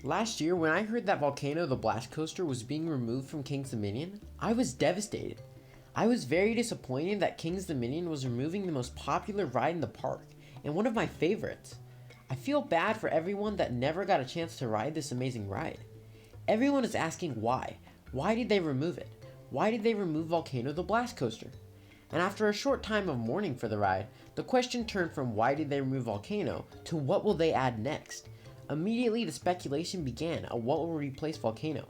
Last year, when I heard that Volcano the Blast Coaster was being removed from King's Dominion, I was devastated. I was very disappointed that King's Dominion was removing the most popular ride in the park, and one of my favorites. I feel bad for everyone that never got a chance to ride this amazing ride. Everyone is asking why. Why did they remove it? Why did they remove Volcano the Blast Coaster? And after a short time of mourning for the ride, the question turned from why did they remove Volcano to what will they add next? Immediately the speculation began on what will replace Volcano.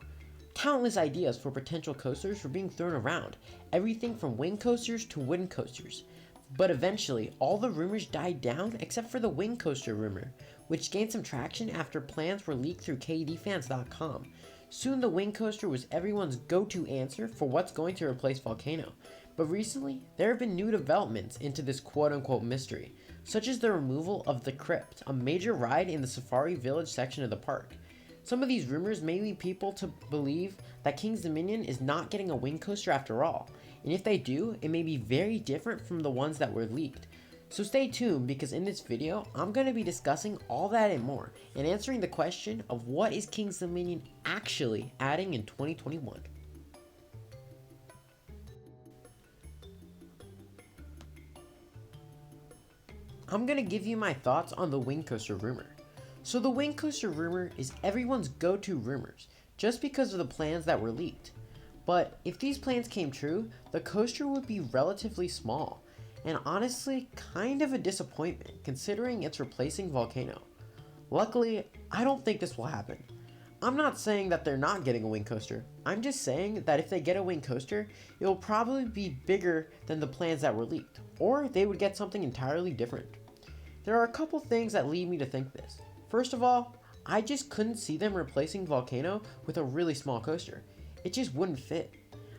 Countless ideas for potential coasters were being thrown around, everything from wing coasters to wooden coasters. But eventually, all the rumors died down except for the wing coaster rumor, which gained some traction after plans were leaked through KDFans.com. Soon the wing coaster was everyone's go-to answer for what's going to replace Volcano. But recently, there have been new developments into this quote-unquote mystery, such as the removal of the Crypt, a major ride in the Safari Village section of the park. Some of these rumors may lead people to believe that King's Dominion is not getting a wing coaster after all, and if they do, it may be very different from the ones that were leaked. So stay tuned, because in this video, I'm going to be discussing all that and more, and answering the question of what is King's Dominion actually adding in 2021. I'm going to give you my thoughts on the wing coaster rumor. So the wing coaster rumor is everyone's go-to rumors, just because of the plans that were leaked. But if these plans came true, the coaster would be relatively small, and honestly kind of a disappointment considering it's replacing Volcano. Luckily, I don't think this will happen. I'm not saying that they're not getting a wing coaster, I'm just saying that if they get a wing coaster, it will probably be bigger than the plans that were leaked, or they would get something entirely different. There are a couple things that lead me to think this. First of all, I just couldn't see them replacing Volcano with a really small coaster. It just wouldn't fit.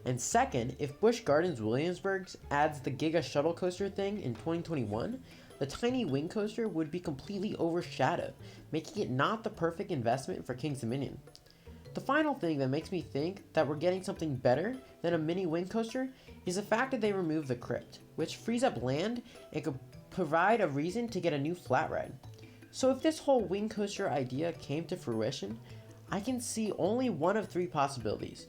And second, if Busch Gardens Williamsburg adds the Giga Shuttle Coaster thing in 2021, the tiny wing coaster would be completely overshadowed, making it not the perfect investment for King's Dominion. The final thing that makes me think that we're getting something better than a mini wing coaster is the fact that they removed the Crypt, which frees up land and could provide a reason to get a new flat ride. So if this whole wing coaster idea came to fruition, I can see only one of three possibilities.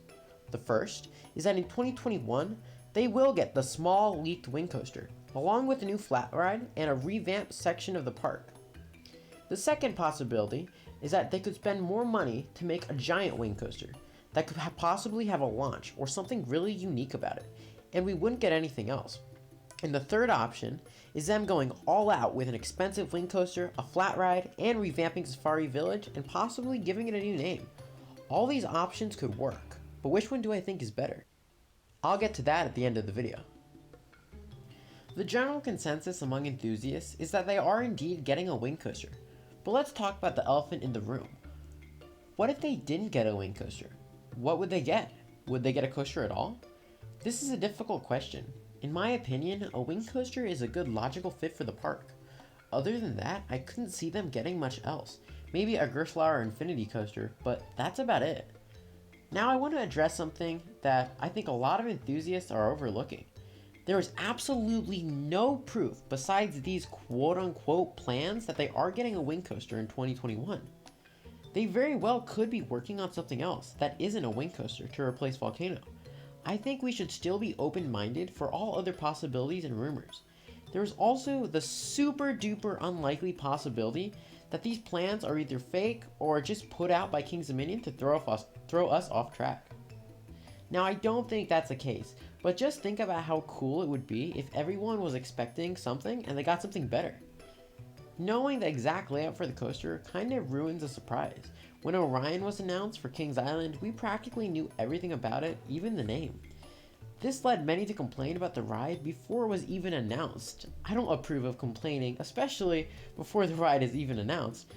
The first is that in 2021, they will get the small leaked wing coaster, along with a new flat ride and a revamped section of the park. The second possibility is that they could spend more money to make a giant wing coaster that could possibly have a launch or something really unique about it, and we wouldn't get anything else. And the third option is them going all out with an expensive wing coaster, a flat ride, and revamping Safari Village and possibly giving it a new name. All these options could work, but which one do I think is better? I'll get to that at the end of the video. The general consensus among enthusiasts is that they are indeed getting a wing coaster, but let's talk about the elephant in the room. What if they didn't get a wing coaster? What would they get? Would they get a coaster at all? This is a difficult question. In my opinion, a wing coaster is a good logical fit for the park. Other than that, I couldn't see them getting much else. Maybe a Gerstlauer Infinity coaster, but that's about it. Now I want to address something that I think a lot of enthusiasts are overlooking. There is absolutely no proof besides these quote-unquote plans that they are getting a wing coaster in 2021. They very well could be working on something else that isn't a wing coaster to replace Volcano. I think we should still be open-minded for all other possibilities and rumors. There is also the super duper unlikely possibility that these plans are either fake or just put out by King's Dominion to throw us off track. Now I don't think that's the case, but just think about how cool it would be if everyone was expecting something and they got something better. Knowing the exact layout for the coaster kind of ruins the surprise. When Orion was announced for Kings Island, we practically knew everything about it, even the name. This led many to complain about the ride before it was even announced. I don't approve of complaining, especially before the ride is even announced.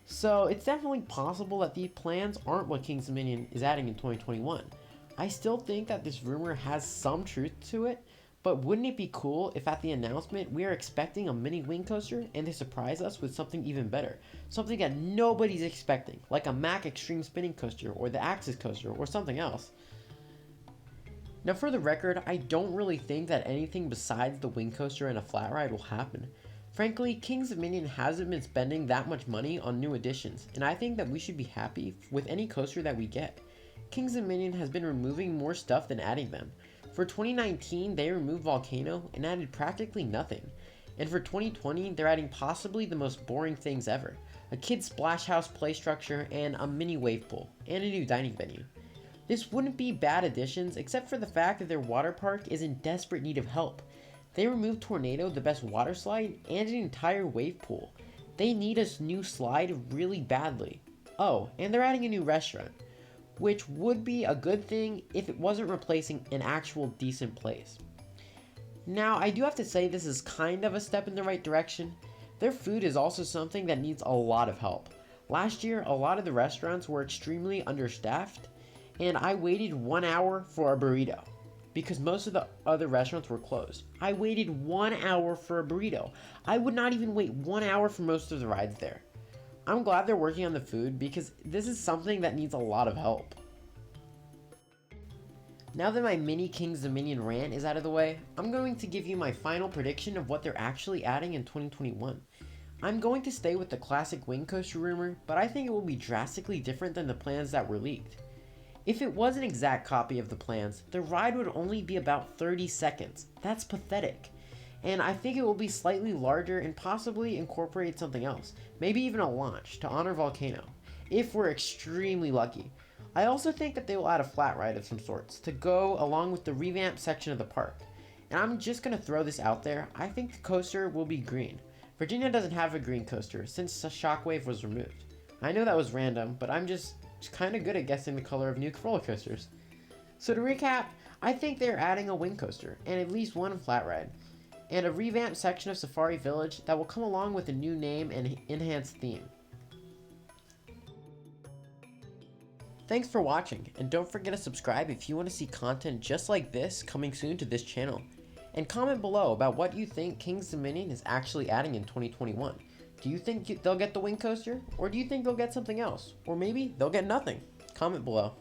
So it's definitely possible that these plans aren't what Kings Dominion is adding in 2021. I still think that this rumor has some truth to it, but wouldn't it be cool if at the announcement we are expecting a mini wing coaster and they surprise us with something even better? Something that nobody's expecting, like a Mack Extreme Spinning Coaster or the Axis Coaster or something else. Now for the record, I don't really think that anything besides the wing coaster and a flat ride will happen. Frankly, Kings Dominion hasn't been spending that much money on new additions, and I think that we should be happy with any coaster that we get. Kings Dominion has been removing more stuff than adding them. For 2019, they removed Volcano and added practically nothing. And for 2020, they're adding possibly the most boring things ever. A kid's splash house play structure and a mini wave pool, and a new dining venue. This wouldn't be bad additions except for the fact that their water park is in desperate need of help. They removed Tornado, the best water slide, and an entire wave pool. They need a new slide really badly. Oh, and they're adding a new restaurant, which would be a good thing if it wasn't replacing an actual decent place. Now, I do have to say this is kind of a step in the right direction. Their food is also something that needs a lot of help. Last year, a lot of the restaurants were extremely understaffed, and I waited 1 hour for a burrito because most of the other restaurants were closed. I waited 1 hour for a burrito. I would not even wait 1 hour for most of the rides there. I'm glad they're working on the food because this is something that needs a lot of help. Now that my mini Kings Dominion rant is out of the way, I'm going to give you my final prediction of what they're actually adding in 2021. I'm going to stay with the classic wing coaster rumor, but I think it will be drastically different than the plans that were leaked. If it was an exact copy of the plans, the ride would only be about 30 seconds. That's pathetic. And I think it will be slightly larger and possibly incorporate something else, maybe even a launch to honor Volcano, if we're extremely lucky. I also think that they will add a flat ride of some sorts to go along with the revamped section of the park. And I'm just going to throw this out there, I think the coaster will be green. Virginia doesn't have a green coaster since Shockwave was removed. I know that was random, but I'm just kind of good at guessing the color of new roller coasters. So to recap, I think they're adding a wing coaster and at least one flat ride, and a revamped section of Safari Village that will come along with a new name and enhanced theme. Thanks for watching, and don't forget to subscribe if you want to see content just like this coming soon to this channel. And comment below about what you think Kings Dominion is actually adding in 2021. Do you think they'll get the wing coaster? Or do you think they'll get something else? Or maybe they'll get nothing? Comment below.